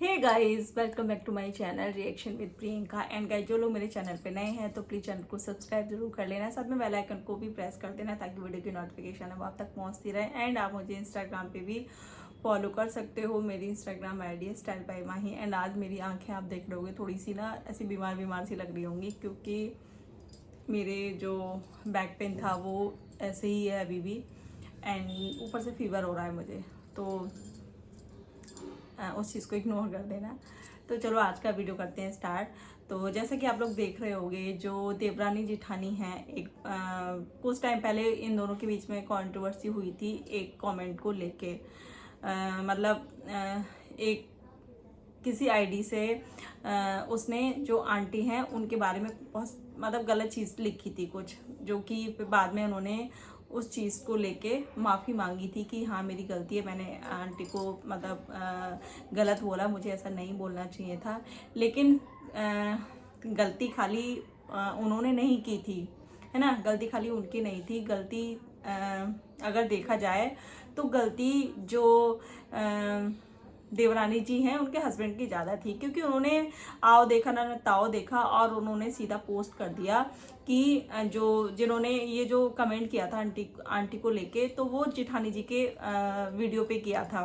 Hey guys, welcome back to my channel reaction with Priyanka. And guys, जो लोग मेरे channel पे नए हैं तो प्लीज़ चैनल को सब्सक्राइब जरूर कर लेना, साथ में बेल आइकन को भी प्रेस कर देना ताकि वीडियो की नोटिफिकेशन है वो आप तक पहुंचती रहे। एंड आप मुझे इंस्टाग्राम पे भी फॉलो कर सकते हो। मेरी इंस्टाग्राम आई डी है स्टाइल बाय माही। एंड आज मेरी आंखें आप देख रहे होगे थोड़ी सी ना ऐसी बीमार बीमार सी लग रही होंगी, क्योंकि मेरे जो बैक पेन था वो ऐसे ही है अभी भी। एंड ऊपर से फीवर हो रहा है मुझे, तो उस चीज़ को इग्नोर कर देना। तो चलो आज का वीडियो करते हैं स्टार्ट। तो जैसा कि आप लोग देख रहे होंगे, जो देवरानी जेठानी हैं, कुछ टाइम पहले इन दोनों के बीच में कंट्रोवर्सी हुई थी एक कमेंट को लेके। एक किसी आईडी से उसने जो आंटी हैं उनके बारे में बहुत गलत चीज़ लिखी थी कुछ, जो कि बाद में उन्होंने उस चीज़ को लेके माफ़ी मांगी थी कि हाँ मेरी गलती है, मैंने आंटी को गलत बोला, मुझे ऐसा नहीं बोलना चाहिए था। लेकिन गलती खाली उन्होंने नहीं की थी, है ना। गलती खाली उनकी नहीं थी। गलती अगर देखा जाए तो गलती जो देवरानी जी हैं उनके हस्बैंड की ज़्यादा थी, क्योंकि उन्होंने आओ देखा ना ताओ देखा और उन्होंने सीधा पोस्ट कर दिया कि जो जिन्होंने ये जो कमेंट किया था आंटी को लेके, तो वो जेठानी जी के वीडियो पे किया था।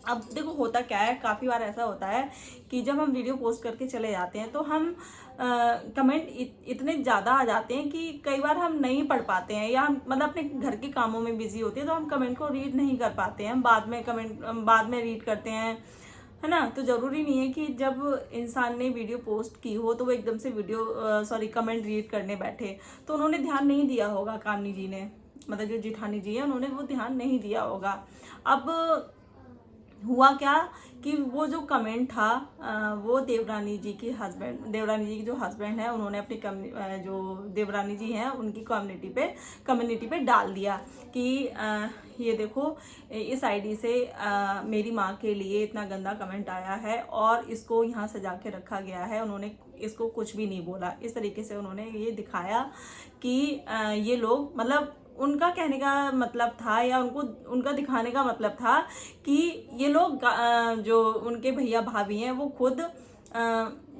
अब देखो होता क्या है, काफ़ी बार ऐसा होता है कि जब हम वीडियो पोस्ट करके चले जाते हैं तो हम कमेंट इतने ज़्यादा आ जाते हैं कि कई बार हम नहीं पढ़ पाते हैं, या हम अपने घर के कामों में बिजी होते हैं तो हम कमेंट को रीड नहीं कर पाते हैं। हम बाद में रीड करते हैं, है ना। तो ज़रूरी नहीं है कि जब इंसान ने वीडियो पोस्ट की हो तो वो एकदम से कमेंट रीड करने बैठे। तो उन्होंने ध्यान नहीं दिया होगा, कामनी जी ने, जो जेठानी जी है उन्होंने वो ध्यान नहीं दिया होगा। अब हुआ क्या कि वो जो कमेंट था वो देवरानी जी की जो हस्बैंड है उन्होंने अपनी जो देवरानी जी हैं उनकी कम्युनिटी पे डाल दिया कि ये देखो, इस आईडी से मेरी माँ के लिए इतना गंदा कमेंट आया है और इसको यहाँ सजा के रखा गया है, उन्होंने इसको कुछ भी नहीं बोला। इस तरीके से उन्होंने ये दिखाया कि ये लोग उनका कहने का मतलब था, या उनका दिखाने का मतलब था कि ये लोग जो उनके भैया भाभी हैं वो खुद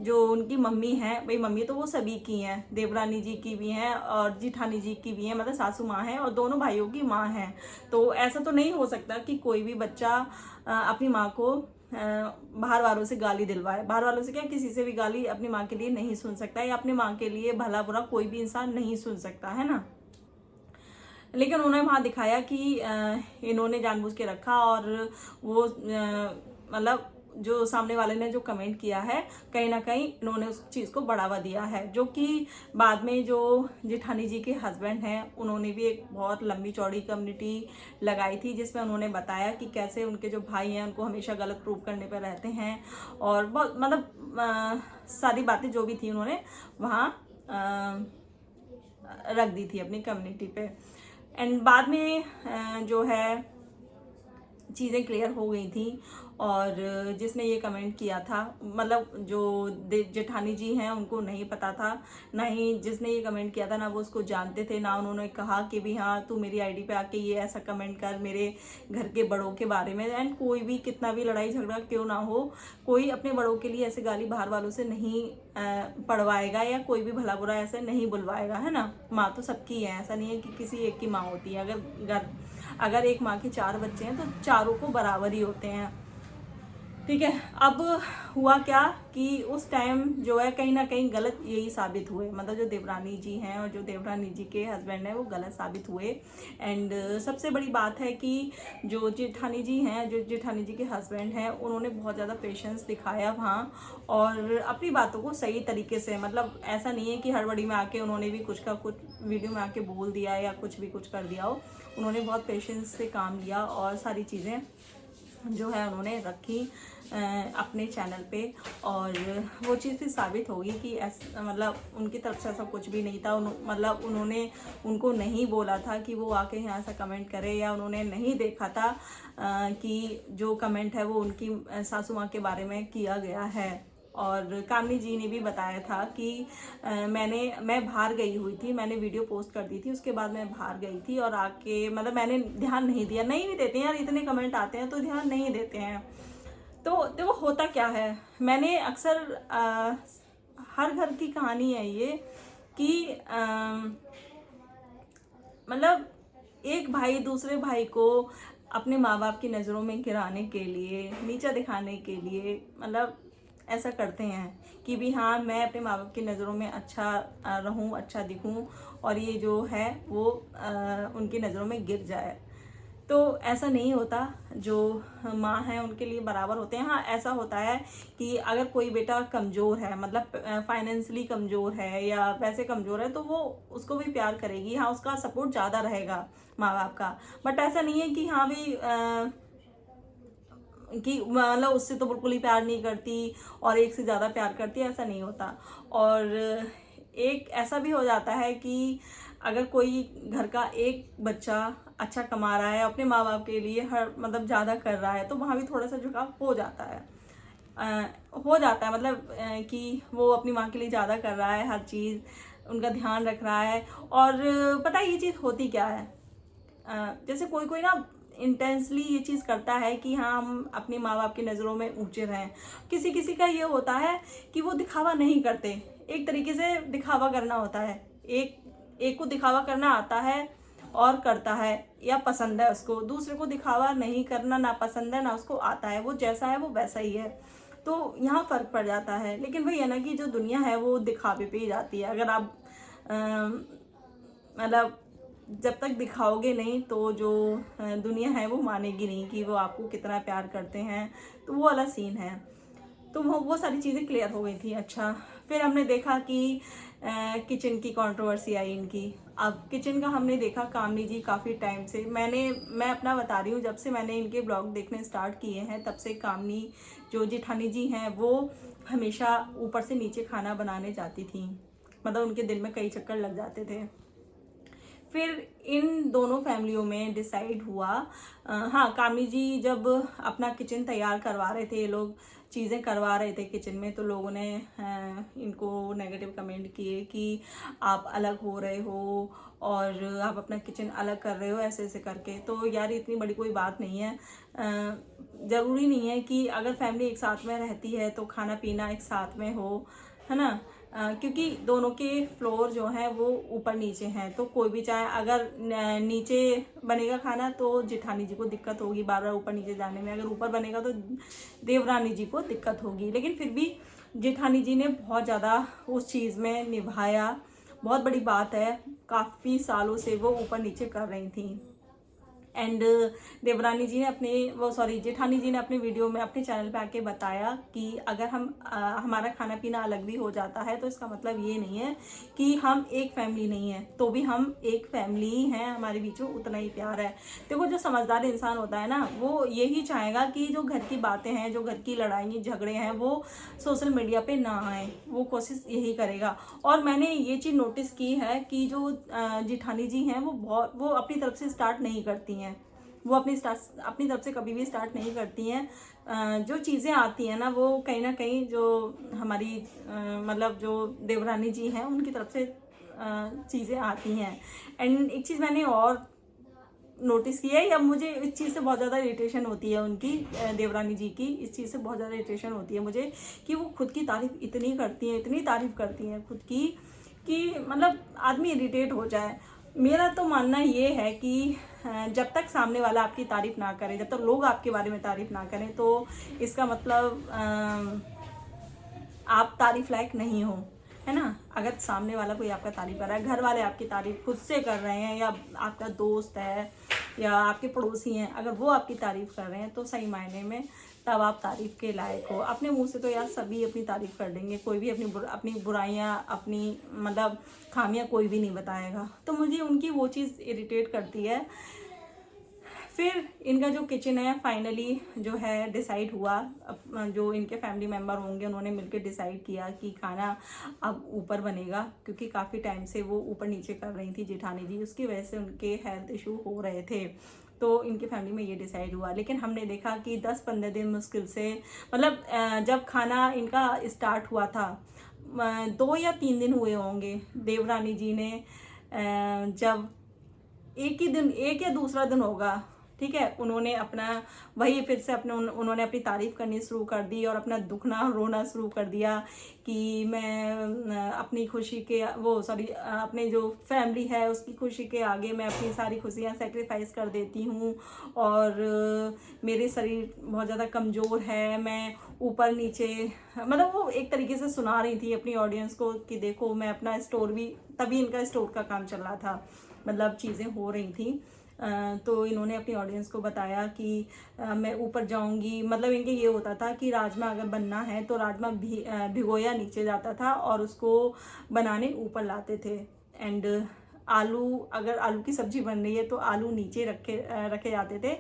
जो उनकी मम्मी है, भाई मम्मी तो वो सभी की हैं, देवरानी जी की भी हैं और जेठानी जी की भी हैं, सासू माँ है और दोनों भाइयों की माँ है। तो ऐसा तो नहीं हो सकता कि कोई भी बच्चा अपनी माँ को बाहर वालों से गाली दिलवाए। बाहर वालों से क्या, किसी से भी गाली अपनी माँ के लिए नहीं सुन सकता, या अपनी माँ के लिए भला बुरा कोई भी इंसान नहीं सुन सकता, है ना। लेकिन उन्होंने वहाँ दिखाया कि इन्होंने जानबूझ के रखा, और वो जो सामने वाले ने जो कमेंट किया है, कहीं ना कहीं इन्होंने उस चीज़ को बढ़ावा दिया है। जो कि बाद में जो जेठानी जी के हस्बैंड हैं उन्होंने भी एक बहुत लंबी चौड़ी कम्युनिटी लगाई थी, जिसमें उन्होंने बताया कि कैसे उनके जो भाई हैं उनको हमेशा गलत प्रूव करने पर रहते हैं, और बहुत सारी बातें जो भी थी उन्होंने वहाँ रख दी थी अपनी कम्युनिटी पे। एंड बाद में जो है चीज़ें क्लियर हो गई थी, और जिसने ये कमेंट किया था, जो जेठानी जी हैं उनको नहीं पता था, ना ही जिसने ये कमेंट किया था ना वो उसको जानते थे, ना उन्होंने कहा कि भी हाँ तू मेरी आईडी पे आके ये ऐसा कमेंट कर मेरे घर के बड़ों के बारे में। एंड कोई भी कितना भी लड़ाई झगड़ा क्यों ना हो, कोई अपने बड़ों के लिए ऐसे गाली बाहर वालों से नहीं पढ़वाएगा, या कोई भी भला बुरा ऐसे नहीं बुलवाएगा, है ना। माँ तो सबकी है, ऐसा नहीं है कि किसी एक की माँ होती है। अगर एक माँ के 4 बच्चे हैं तो चारों को बराबर ही होते हैं, ठीक है। अब हुआ क्या कि उस टाइम जो है कहीं ना कहीं गलत यही साबित हुए, जो देवरानी जी हैं और जो देवरानी जी के हस्बैंड हैं वो गलत साबित हुए। एंड सबसे बड़ी बात है कि जो जेठानी जी हैं, जो जेठानी जी के हस्बैंड हैं, उन्होंने बहुत ज़्यादा पेशेंस दिखाया वहाँ, और अपनी बातों को सही तरीके से, ऐसा नहीं है कि हड़बड़ी में आके उन्होंने भी कुछ का कुछ वीडियो में आके बोल दिया या कुछ भी कुछ कर दिया हो। उन्होंने बहुत पेशेंस से काम लिया और सारी चीज़ें जो है उन्होंने रखी अपने चैनल पे, और वो चीज़ भी साबित होगी कि उनकी तरफ से ऐसा कुछ भी नहीं था। उन्होंने उनको नहीं बोला था कि वो आके यहाँ ऐसा कमेंट करे, या उन्होंने नहीं देखा था कि जो कमेंट है वो उनकी सासू माँ के बारे में किया गया है। और कामनी जी ने भी बताया था कि मैं बाहर गई हुई थी, मैंने वीडियो पोस्ट कर दी थी, उसके बाद मैं बाहर गई थी और आके मैंने ध्यान नहीं दिया, नहीं भी देते हैं यार, इतने कमेंट आते हैं तो ध्यान नहीं देते हैं। तो देखो होता क्या है, मैंने अक्सर हर घर की कहानी है ये कि मतलब एक भाई दूसरे भाई को अपने माँ बाप की नज़रों में गिराने के लिए, नीचा दिखाने के लिए, मतलब ऐसा करते हैं कि भी हाँ मैं अपने माँ बाप की नज़रों में अच्छा रहूं, अच्छा दिखूं, और ये जो है वो उनकी नज़रों में गिर जाए। तो ऐसा नहीं होता, जो माँ हैं उनके लिए बराबर होते हैं। हाँ ऐसा होता है कि अगर कोई बेटा कमज़ोर है, मतलब फाइनेंशियली कमज़ोर है या वैसे कमज़ोर है, तो वो उसको भी प्यार करेगी, हाँ उसका सपोर्ट ज़्यादा रहेगा माँ बाप का। बट ऐसा नहीं है कि हाँ भी कि मतलब उससे तो बिल्कुल ही प्यार नहीं करती और एक से ज़्यादा प्यार करती है, ऐसा नहीं होता। और एक ऐसा भी हो जाता है कि अगर कोई घर का एक बच्चा अच्छा कमा रहा है, अपने माँ बाप के लिए हर मतलब ज़्यादा कर रहा है, तो वहाँ भी थोड़ा सा झुकाव हो जाता है। मतलब कि वो अपनी माँ के लिए ज़्यादा कर रहा है, हर चीज़ उनका ध्यान रख रहा है। और पता है ये चीज़ होती क्या है, जैसे कोई कोई ना इंटेंसली ये चीज़ करता है कि हाँ हम अपने माँ बाप की नज़रों में ऊंचे रहें। किसी किसी का ये होता है कि वो दिखावा नहीं करते, एक तरीके से दिखावा करना होता है, एक को दिखावा करना आता है और करता है या पसंद है उसको, दूसरे को दिखावा नहीं करना ना पसंद है ना उसको आता है, वो जैसा है वो वैसा ही है। तो यहाँ फ़र्क पड़ जाता है। लेकिन वही है ना कि जो दुनिया है वो दिखावे पे ही जाती है। अगर आप मतलब जब तक दिखाओगे नहीं तो जो दुनिया है वो मानेगी नहीं कि वो आपको कितना प्यार करते हैं। तो वो वाला सीन है। तो वो सारी चीज़ें क्लियर हो गई थी। अच्छा, फिर हमने देखा कि किचन की कंट्रोवर्सी आई इनकी। अब किचन का हमने देखा, कामनी जी काफ़ी टाइम से मैं अपना बता रही हूँ, जब से मैंने इनके ब्लॉग देखने स्टार्ट किए हैं तब से कामनी जो जेठानी जी हैं वो हमेशा ऊपर से नीचे खाना बनाने जाती थी। मतलब उनके दिल में कई चक्कर लग जाते थे। फिर इन दोनों फैमिलियों में डिसाइड हुआ, हाँ कामी जी जब अपना किचन तैयार करवा रहे थे, ये लोग चीज़ें करवा रहे थे किचन में, तो लोगों ने इनको नेगेटिव कमेंट किए कि आप अलग हो रहे हो और आप अपना किचन अलग कर रहे हो ऐसे ऐसे करके। तो यार इतनी बड़ी कोई बात नहीं है। ज़रूरी नहीं है कि अगर फैमिली एक साथ में रहती है तो खाना पीना एक साथ में हो, है ना। क्योंकि दोनों के फ्लोर जो है वो ऊपर नीचे हैं, तो कोई भी चाहे अगर नीचे बनेगा खाना तो जेठानी जी को दिक्कत होगी बार बार ऊपर नीचे जाने में, अगर ऊपर बनेगा तो देवरानी जी को दिक्कत होगी। लेकिन फिर भी जेठानी जी ने बहुत ज़्यादा उस चीज़ में निभाया। बहुत बड़ी बात है, काफ़ी सालों से वो ऊपर नीचे कर रही थी। एंड देवरानी जी ने जेठानी जी ने अपने वीडियो में अपने चैनल पे आके बताया कि अगर हमारा खाना पीना अलग भी हो जाता है तो इसका मतलब ये नहीं है कि हम एक फैमिली नहीं है, तो भी हम एक फैमिली ही हैं, हमारे बीच में उतना ही प्यार है। देखो जो समझदार इंसान होता है ना वो यही चाहेगा कि जो घर की बातें हैं, जो घर की लड़ाई झगड़े हैं वो सोशल मीडिया पे ना आए, वो कोशिश यही करेगा। और मैंने ये चीज़ नोटिस की है कि जो जेठानी जी हैं वो अपनी तरफ से स्टार्ट नहीं करती हैं, वो अपनी तरफ से कभी भी स्टार्ट नहीं करती हैं। जो चीज़ें आती हैं ना वो कहीं ना कहीं जो हमारी मतलब जो देवरानी जी हैं उनकी तरफ से चीज़ें आती हैं। एंड एक चीज़ मैंने और नोटिस किया है, या मुझे इस चीज़ से बहुत ज़्यादा इरिटेशन होती है उनकी, देवरानी जी की इस चीज़ से बहुत ज़्यादा इरिटेशन होती है मुझे कि वो खुद की तारीफ इतनी करती हैं, इतनी तारीफ करती हैं खुद की कि मतलब आदमी इरिटेट हो जाए। मेरा तो मानना ये है कि जब तक सामने वाला आपकी तारीफ ना करे, जब तक लोग आपके बारे में तारीफ ना करें, तो इसका मतलब आप तारीफ लायक नहीं हो, है ना। अगर सामने वाला कोई आपका तारीफ कर रहा है, घर वाले आपकी तारीफ खुद से कर रहे हैं, या आपका दोस्त है या आपके पड़ोसी हैं, अगर वो आपकी तारीफ कर रहे हैं तो सही मायने में तब आप तारीफ के लायक हो। अपने मुंह से तो यार सभी अपनी तारीफ कर देंगे, कोई भी अपनी बुराइयां, अपनी मतलब खामियां कोई भी नहीं बताएगा। तो मुझे उनकी वो चीज़ इरिटेट करती है। फिर इनका जो किचन है फाइनली जो है डिसाइड हुआ, जो इनके फैमिली मेम्बर होंगे उन्होंने मिलकर डिसाइड किया कि खाना अब ऊपर बनेगा, क्योंकि काफ़ी टाइम से वो ऊपर नीचे कर रही थी जेठानी जी, उसकी वजह से उनके हेल्थ इशू हो रहे थे। तो इनके फैमिली में ये डिसाइड हुआ। लेकिन हमने देखा कि 10-15 दिन मुश्किल से, मतलब जब खाना इनका स्टार्ट हुआ था 2 या 3 दिन हुए होंगे, देवरानी जी ने जब एक या दूसरा दिन होगा, ठीक है। उन्होंने अपना वही फिर से उन्होंने अपनी तारीफ करनी शुरू कर दी और अपना दुखना रोना शुरू कर दिया कि मैं अपनी खुशी के अपने जो फैमिली है उसकी खुशी के आगे मैं अपनी सारी खुशियाँ सेक्रीफाइस कर देती हूँ, और मेरे शरीर बहुत ज़्यादा कमज़ोर है, मैं ऊपर नीचे, मतलब वो एक तरीके से सुना रही थी अपनी ऑडियंस को कि देखो मैं अपना स्टोर भी, तभी इनका स्टोर का काम चल रहा था, मतलब चीज़ें हो रही थी। तो इन्होंने अपनी ऑडियंस को बताया कि मैं ऊपर जाऊंगी, मतलब इनके ये होता था कि राजमा अगर बनना है तो राजमा भिगोया नीचे जाता था और उसको बनाने ऊपर लाते थे। एंड अगर आलू की सब्जी बन रही है तो आलू नीचे रखे जाते थे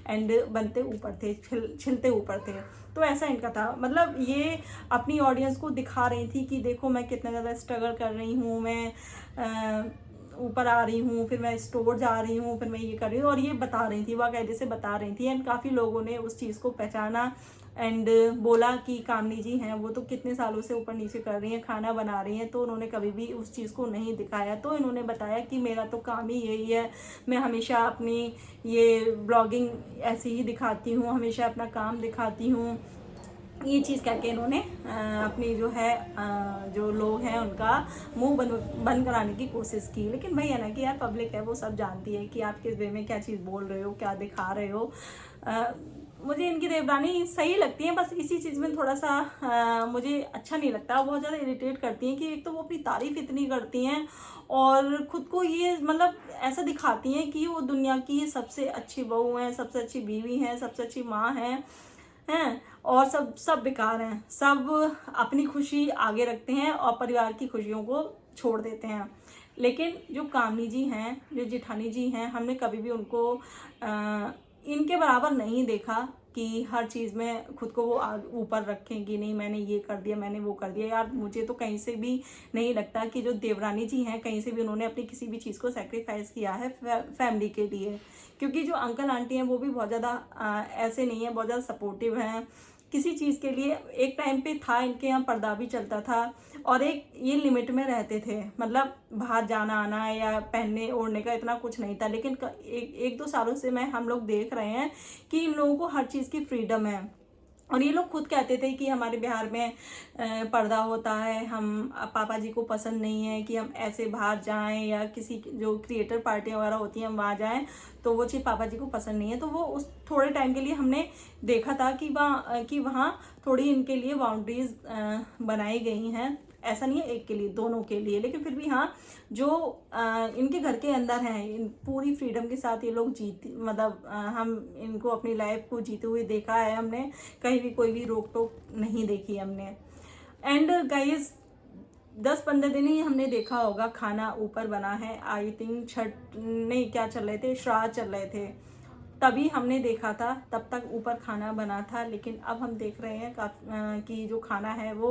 एंड बनते ऊपर थे, छिलते ऊपर थे। तो ऐसा इनका था, मतलब ये अपनी ऑडियंस को दिखा रही थी कि देखो मैं कितना ज़्यादा स्ट्रगल कर रही हूँ, मैं ऊपर आ रही हूँ, फिर मैं स्टोर जा रही हूँ, फिर मैं ये कर रही हूँ, और ये बता रही थी, बाकायदे से बता रही थी। एंड काफ़ी लोगों ने उस चीज़ को पहचाना एंड बोला कि कामनी जी हैं वो तो कितने सालों से ऊपर नीचे कर रही हैं, खाना बना रही हैं, तो उन्होंने कभी भी उस चीज़ को नहीं दिखाया। तो इन्होंने बताया कि मेरा तो काम ही यही है, मैं हमेशा अपनी ये ब्लॉगिंग ऐसी ही दिखाती हूँ, हमेशा अपना काम दिखाती हूँ, ये चीज़ कह के इन्होंने अपनी जो है जो लोग हैं उनका मुंह बंद कराने की कोशिश की। लेकिन भाई है ना कि यार पब्लिक है, वो सब जानती है कि आप किस वे में क्या चीज़ बोल रहे हो, क्या दिखा रहे हो। मुझे इनकी देवरानी सही लगती है, बस इसी चीज़ में थोड़ा सा मुझे अच्छा नहीं लगता, बहुत ज़्यादा इरिटेट करती हैं कि एक तो वो अपनी तारीफ इतनी करती हैं और ख़ुद को ये मतलब ऐसा दिखाती हैं कि वो दुनिया की सबसे अच्छी बहू हैं, सबसे अच्छी बीवी हैं, सबसे अच्छी माँ हैं, और सब बेकार हैं, सब अपनी खुशी आगे रखते हैं और परिवार की खुशियों को छोड़ देते हैं। लेकिन जो कामनी जी हैं, जो जेठानी जी हैं, हमने कभी भी उनको इनके बराबर नहीं देखा कि हर चीज़ में खुद को वो ऊपर रखें कि नहीं मैंने ये कर दिया, मैंने वो कर दिया। यार मुझे तो कहीं से भी नहीं लगता कि जो देवरानी जी हैं कहीं से भी उन्होंने अपनी किसी भी चीज़ को सेक्रीफाइस किया है फैमिली के लिए, क्योंकि जो अंकल आंटी हैं वो भी बहुत ज़्यादा ऐसे नहीं है, बहुत ज़्यादा सपोर्टिव हैं किसी चीज़ के लिए। एक टाइम पे था इनके यहाँ पर्दा भी चलता था और एक ये लिमिट में रहते थे, मतलब बाहर जाना आना या पहनने ओढ़ने का इतना कुछ नहीं था। लेकिन एक दो सालों से हम लोग देख रहे हैं कि इन लोगों को हर चीज़ की फ्रीडम है, और ये लोग खुद कहते थे कि हमारे बिहार में पर्दा होता है, हम पापा जी को पसंद नहीं है कि हम ऐसे बाहर जाएं या किसी जो क्रिएटर पार्टियां वगैरह होती हैं हम वहाँ जाएं, तो वो चीज़ पापा जी को पसंद नहीं है। तो वो उस थोड़े टाइम के लिए हमने देखा था कि वहाँ थोड़ी इनके लिए बाउंड्रीज बनाई गई हैं, ऐसा नहीं है एक के लिए, दोनों के लिए। लेकिन फिर भी हाँ, जो इनके घर के अंदर हैं पूरी फ्रीडम के साथ ये लोग मतलब हम इनको अपनी लाइफ को जीते हुए देखा है हमने, कहीं भी कोई भी रोक टोक नहीं देखी हमने। एंड गाइस 10-15 दिन ही हमने देखा होगा खाना ऊपर बना है, आई थिंक छठ नहीं क्या चल रहे थे, श्राद्ध चल रहे थे, तभी हमने देखा था, तब तक ऊपर खाना बना था। लेकिन अब हम देख रहे हैं कि जो खाना है वो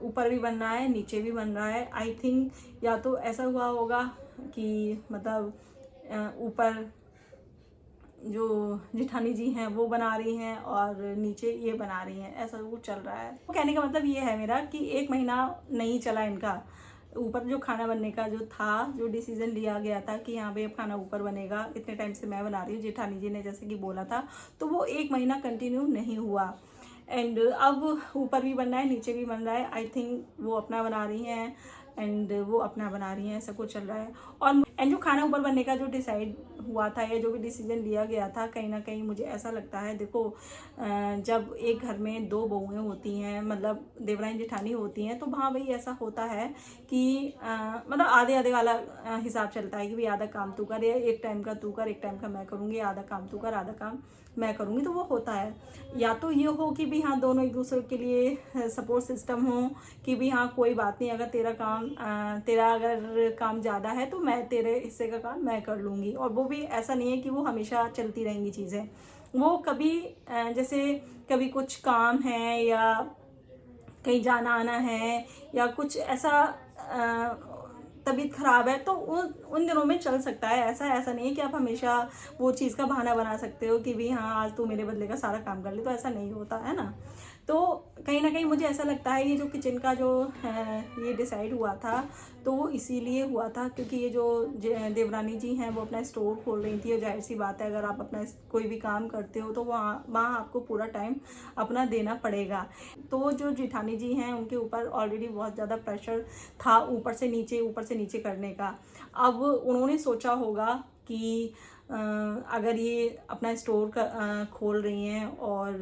ऊपर भी बन रहा है, नीचे भी बन रहा है। आई थिंक या तो ऐसा हुआ होगा कि मतलब ऊपर जो जेठानी जी हैं वो बना रही हैं और नीचे ये बना रही हैं, ऐसा वो चल रहा है। तो कहने का मतलब ये है मेरा कि 1 महीना नहीं चला इनका ऊपर जो खाना बनने का, जो था जो डिसीजन लिया गया था कि यहाँ पे अब खाना ऊपर बनेगा, इतने टाइम से मैं बना रही हूँ, जेठानी जी ने जैसे कि बोला था, तो वो 1 महीना कंटिन्यू नहीं हुआ। एंड अब ऊपर भी बन रहा है, नीचे भी बन रहा है। आई थिंक वो अपना बना रही हैं एंड वो अपना बना रही हैं, ऐसा कुछ चल रहा है। और जो खाना ऊपर बनने का जो डिसाइड हुआ था या जो भी डिसीजन लिया गया था, कहीं ना कहीं मुझे ऐसा लगता है, देखो जब एक घर में 2 बहुएं होती हैं, मतलब देवरानी जेठानी होती हैं, तो वहाँ भाई ऐसा होता है कि मतलब आधे आधे वाला हिसाब चलता है कि भाई आधा काम तू कर, या एक टाइम का तू कर, एक टाइम का मैं करूँगी, आधा काम तू कर, आधा काम मैं करूँगी। तो वो होता है, या तो ये हो कि भी हाँ दोनों एक दूसरे के लिए सपोर्ट सिस्टम हो कि भी हाँ कोई बात नहीं, अगर तेरा अगर काम ज़्यादा है तो मैं तेरे हिस्से का काम मैं कर लूँगी। और वो भी ऐसा नहीं है कि वो हमेशा चलती रहेंगी चीज़ें, वो कभी जैसे कभी कुछ काम है या कहीं जाना आना है या कुछ ऐसा तबीयत ख़राब है, तो उन दिनों में चल सकता है। ऐसा नहीं है कि आप हमेशा वो चीज़ का बहाना बना सकते हो कि भी हाँ आज तू मेरे बदले का सारा काम कर ले, तो ऐसा नहीं होता है ना। तो कहीं ना कहीं मुझे ऐसा लगता है ये जो किचन का जो ये डिसाइड हुआ था तो वो इसीलिए हुआ था क्योंकि ये जो देवरानी जी हैं वो अपना स्टोर खोल रही थी, और जाहिर सी बात है अगर आप अपना कोई भी काम करते हो तो वहाँ आपको पूरा टाइम अपना देना पड़ेगा। तो जो जेठानी जी हैं उनके ऊपर ऑलरेडी बहुत ज़्यादा प्रेशर था ऊपर से नीचे करने का। अब उन्होंने सोचा होगा कि अगर ये अपना स्टोर खोल रही हैं और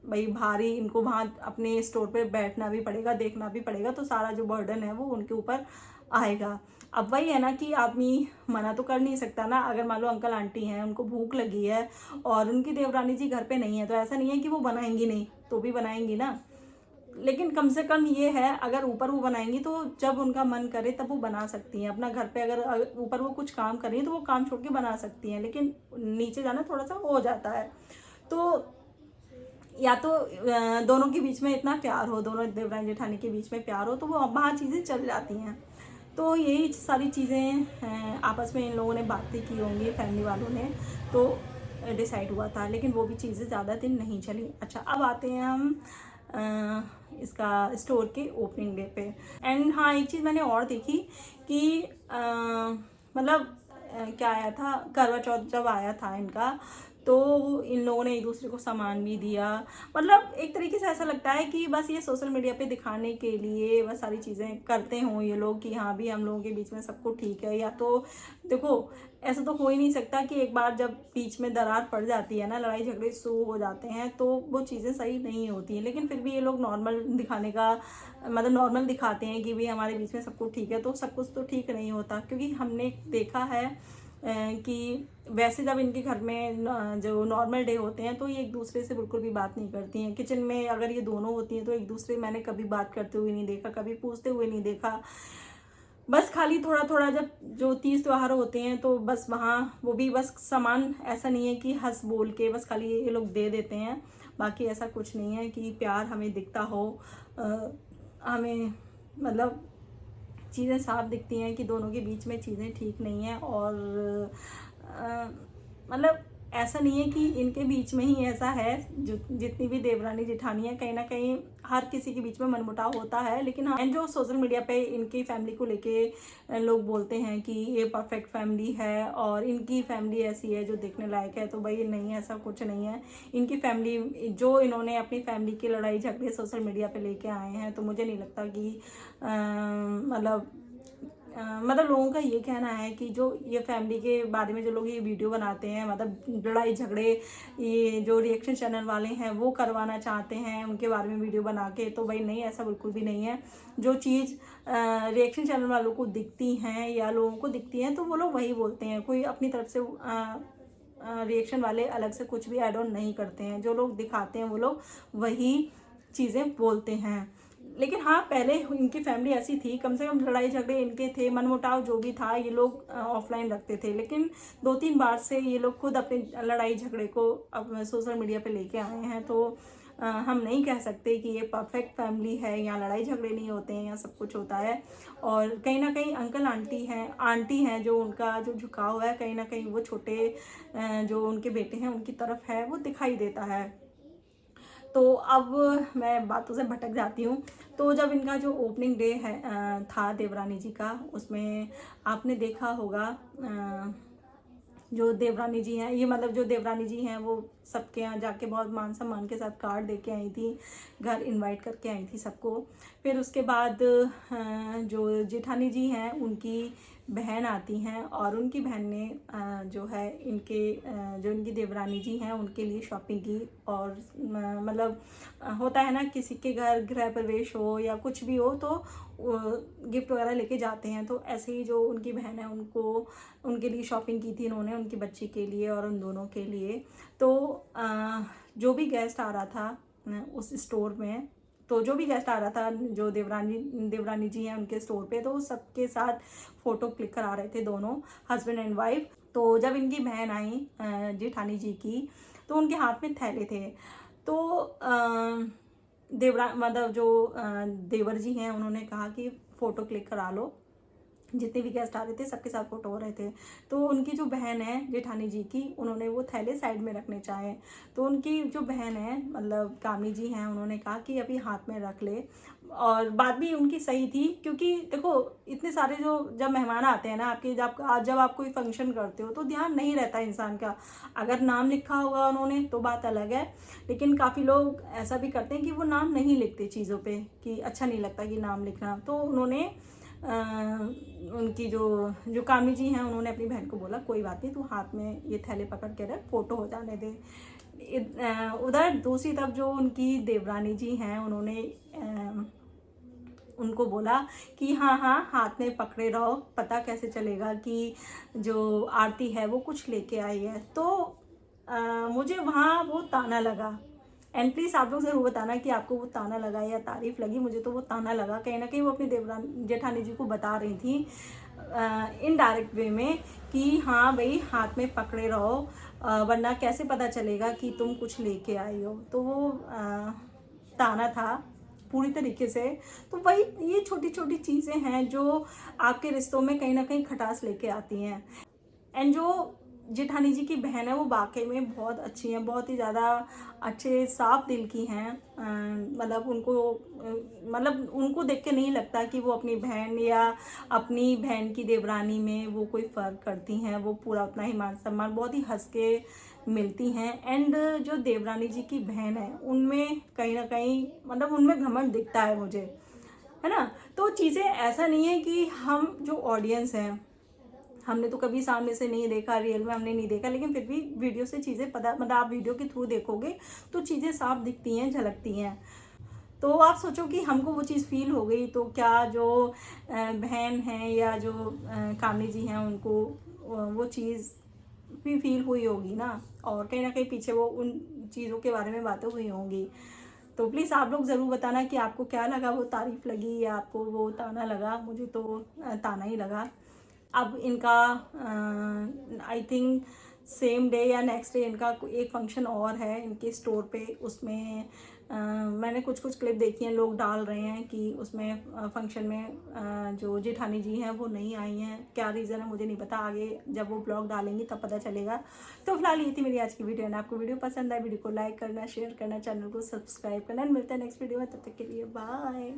भाई भारी इनको वहाँ अपने स्टोर पे बैठना भी पड़ेगा, देखना भी पड़ेगा, तो सारा जो बर्डन है वो उनके ऊपर आएगा। अब वही है ना कि आदमी मना तो कर नहीं सकता ना। अगर मान लो अंकल आंटी हैं उनको भूख लगी है और उनकी देवरानी जी घर पे नहीं है तो ऐसा नहीं है कि वो बनाएंगी नहीं, तो भी बनाएंगी ना। लेकिन कम से कम ये है अगर ऊपर वो बनाएंगी तो जब उनका मन करे तब वो बना सकती हैं अपना घर पे। अगर ऊपर वो कुछ काम कर रही हैं तो वो काम छोड़ के बना सकती हैं, लेकिन नीचे जाना थोड़ा सा हो जाता है। तो या तो दोनों के बीच में इतना प्यार हो, दोनों देवरानी जेठानी के बीच में प्यार हो तो वो वहाँ चीज़ें चल जाती हैं। तो यही सारी चीज़ें आपस में इन लोगों ने बातें की होंगी फैमिली वालों ने, तो डिसाइड हुआ था। लेकिन वो भी चीज़ें ज़्यादा दिन नहीं चली। अच्छा, अब आते हैं हम इसका स्टोर के ओपनिंग डे पे। एंड हाँ, एक चीज़ मैंने और देखी कि मतलब क्या आया था, करवा चौथ जब आया था इनका तो इन लोगों ने एक दूसरे को सामान भी दिया। मतलब एक तरीके से ऐसा लगता है कि बस ये सोशल मीडिया पे दिखाने के लिए बस सारी चीज़ें करते हों ये लोग कि हाँ भी हम लोगों के बीच में सब कुछ ठीक है। या तो देखो ऐसा तो हो ही नहीं सकता कि एक बार जब बीच में दरार पड़ जाती है ना, लड़ाई झगड़े शुरू हो जाते हैं तो वो चीज़ें सही नहीं होती हैं। लेकिन फिर भी ये लोग नॉर्मल दिखाने का मतलब नॉर्मल दिखाते हैं कि भाई हमारे बीच में सब कुछ ठीक है, तो सब कुछ तो ठीक नहीं होता। क्योंकि हमने देखा है कि वैसे जब इनके घर में जो नॉर्मल डे होते हैं तो ये एक दूसरे से बिल्कुल भी बात नहीं करती हैं। किचन में अगर ये दोनों होती हैं तो एक दूसरे मैंने कभी बात करते हुए नहीं देखा, कभी पूछते हुए नहीं देखा। बस खाली थोड़ा थोड़ा जब जो तीज त्योहार होते हैं तो बस वहाँ वो भी बस सामान ऐसा नहीं है कि हंस बोल के बस खाली ये लोग दे देते हैं, बाकी ऐसा कुछ नहीं है कि प्यार हमें दिखता हो। हमें मतलब चीज़ें साफ दिखती हैं कि दोनों के बीच में चीज़ें ठीक नहीं हैं। और मतलब ऐसा नहीं है कि इनके बीच में ही ऐसा है, जो जितनी भी देवरानी जेठानी है कहीं ना कहीं हर किसी के बीच में मनमुटाव होता है। लेकिन हाँ, जो सोशल मीडिया पे इनकी फैमिली को लेके लोग बोलते हैं कि ये परफेक्ट फैमिली है और इनकी फैमिली ऐसी है जो देखने लायक है, तो भाई नहीं, ऐसा कुछ नहीं है। इनकी फैमिली जो इन्होंने अपनी फैमिली की लड़ाई झगड़े सोशल मीडिया पे लेके आए हैं, तो मुझे नहीं लगता कि मतलब लोगों का ये कहना है कि जो ये फैमिली के बारे में जो लोग ये वीडियो बनाते हैं, मतलब लड़ाई झगड़े ये जो रिएक्शन चैनल वाले हैं वो करवाना चाहते हैं उनके बारे में वीडियो बना के, तो भाई नहीं, ऐसा बिल्कुल भी नहीं है। जो चीज़ रिएक्शन चैनल वालों को दिखती हैं या लोगों को दिखती हैं तो वो लोग वही बोलते हैं। कोई अपनी तरफ से रिएक्शन वाले अलग से कुछ भी ऐड ऑन नहीं करते हैं, जो लोग दिखाते हैं वो लोग वही चीज़ें बोलते हैं। लेकिन हाँ, पहले इनकी फैमिली ऐसी थी, कम से कम लड़ाई झगड़े इनके थे, मनमुटाव जो भी था ये लोग ऑफलाइन रखते थे। लेकिन 2-3 बार से ये लोग खुद अपने लड़ाई झगड़े को अब सोशल मीडिया पे लेके आए हैं, तो हम नहीं कह सकते कि ये परफेक्ट फैमिली है, यहाँ लड़ाई झगड़े नहीं होते हैं, यहाँ सब कुछ होता है। और कहीं ना कहीं अंकल आंटी हैं जो उनका जो झुकाव है कहीं ना कहीं वो छोटे जो उनके बेटे हैं उनकी तरफ है, वो दिखाई देता है। तो अब मैं बातों से भटक जाती हूँ। तो जब इनका जो ओपनिंग डे है था देवरानी जी का, उसमें आपने देखा होगा जो देवरानी जी हैं, ये मतलब जो देवरानी जी हैं वो सबके यहाँ जाके बहुत मान सम्मान के साथ कार्ड दे के आई थी, घर इनवाइट करके आई थी सबको। फिर उसके बाद जो जेठानी जी हैं उनकी बहन आती हैं और उनकी बहन ने जो है जो इनकी देवरानी जी हैं उनके लिए शॉपिंग की। और मतलब होता है ना, किसी के घर गृह प्रवेश हो या कुछ भी हो तो गिफ्ट वगैरह लेके जाते हैं, तो ऐसे ही जो उनकी बहन है उनके लिए शॉपिंग की थी इन्होंने, उनकी बच्ची के लिए और उन दोनों के लिए। तो जो भी गेस्ट आ रहा था उस स्टोर में, तो जो भी गेस्ट आ रहा था जो देवरानी जी हैं उनके स्टोर पे, तो सबके साथ फ़ोटो क्लिक करा रहे थे दोनों हस्बैंड एंड वाइफ। तो जब इनकी बहन आई जेठानी जी की, तो उनके हाथ में थैले थे। तो मतलब जो देवर जी हैं उन्होंने कहा कि फ़ोटो क्लिक करा लो। जितने भी गेस्ट आ रहे थे सबके साथ फोटो हो रहे थे। तो उनकी जो बहन है जेठानी जी की, उन्होंने वो थैले साइड में रखने चाहे। तो उनकी जो बहन है मतलब कामी जी हैं, उन्होंने कहा कि अभी हाथ में रख ले। और बात भी उनकी सही थी, क्योंकि देखो इतने सारे जो जब मेहमान आते हैं ना आपके, जब आप कोई फंक्शन करते हो तो ध्यान नहीं रहता इंसान का। अगर नाम लिखा होगा उन्होंने तो बात अलग है, लेकिन काफ़ी लोग ऐसा भी करते हैं कि वो नाम नहीं लिखते चीज़ों पे, कि अच्छा नहीं लगता कि नाम लिखना। तो उन्होंने उनकी जो कामी जी हैं, उन्होंने अपनी बहन को बोला कोई बात नहीं, तू हाथ में ये थैले पकड़ के रख, फोटो हो जाने दे। उधर दूसरी तरफ जो उनकी देवरानी जी हैं, उन्होंने उनको बोला कि हाँ हाँ हाथ में पकड़े रहो, पता कैसे चलेगा कि जो आरती है वो कुछ लेके आई है। तो मुझे वहाँ वो ताना लगा। एंड प्लीज़ आप लोग ज़रूर बताना कि आपको वो ताना लगा या तारीफ लगी। मुझे तो वो ताना लगा, कहीं ना कहीं वो अपनी देवरानी जेठानी जी को बता रही थी इनडायरेक्ट वे में कि हाँ भाई हाथ में पकड़े रहो, वरना कैसे पता चलेगा कि तुम कुछ लेके आई हो। तो वो ताना था पूरी तरीके से। तो वही ये छोटी छोटी चीज़ें हैं जो आपके रिश्तों में कहीं ना कहीं खटास लेके आती हैं। एंड जो जेठानी जी की बहन है वो वाकई में बहुत अच्छी हैं, बहुत ही ज़्यादा अच्छे साफ दिल की हैं। मतलब उनको देख के नहीं लगता कि वो अपनी बहन या अपनी बहन की देवरानी में वो कोई फ़र्क करती हैं। वो पूरा उतना ही मान सम्मान बहुत ही हंस के मिलती हैं। एंड जो देवरानी जी की बहन है उनमें कहीं ना कहीं मतलब उनमें घमंड दिखता है मुझे, है ना। तो चीज़ें ऐसा नहीं है कि हम जो ऑडियंस हैं, हमने तो कभी सामने से नहीं देखा, रियल में हमने नहीं देखा, लेकिन फिर भी वीडियो से चीज़ें पता, मतलब आप वीडियो के थ्रू देखोगे तो चीज़ें साफ दिखती हैं, झलकती हैं। तो आप सोचो कि हमको वो चीज़ फील हो गई, तो क्या जो बहन है या जो कामनी जी हैं उनको वो चीज़ भी फील हुई होगी ना, और कहीं ना कहीं पीछे वो उन चीज़ों के बारे में बातें हुई होंगी। तो प्लीज़ आप लोग ज़रूर बताना कि आपको क्या लगा, वो तारीफ़ लगी या आपको वो ताना लगा। मुझे तो ताना ही लगा। अब इनका आई थिंक सेम डे या नेक्स्ट डे इनका एक फंक्शन और है इनके स्टोर पे। उसमें मैंने कुछ क्लिप देखी हैं, लोग डाल रहे हैं कि उसमें फंक्शन में जो जेठानी जी हैं वो नहीं आई हैं। क्या रीज़न है मुझे नहीं पता, आगे जब वो ब्लॉग डालेंगी तब पता चलेगा। तो फिलहाल ये थी मेरी आज की वीडियो। एंड आपको वीडियो पसंद आए, वीडियो को लाइक करना, शेयर करना, चैनल को सब्सक्राइब करना। मिलते हैं नेक्स्ट वीडियो में, तब तक के लिए बाय।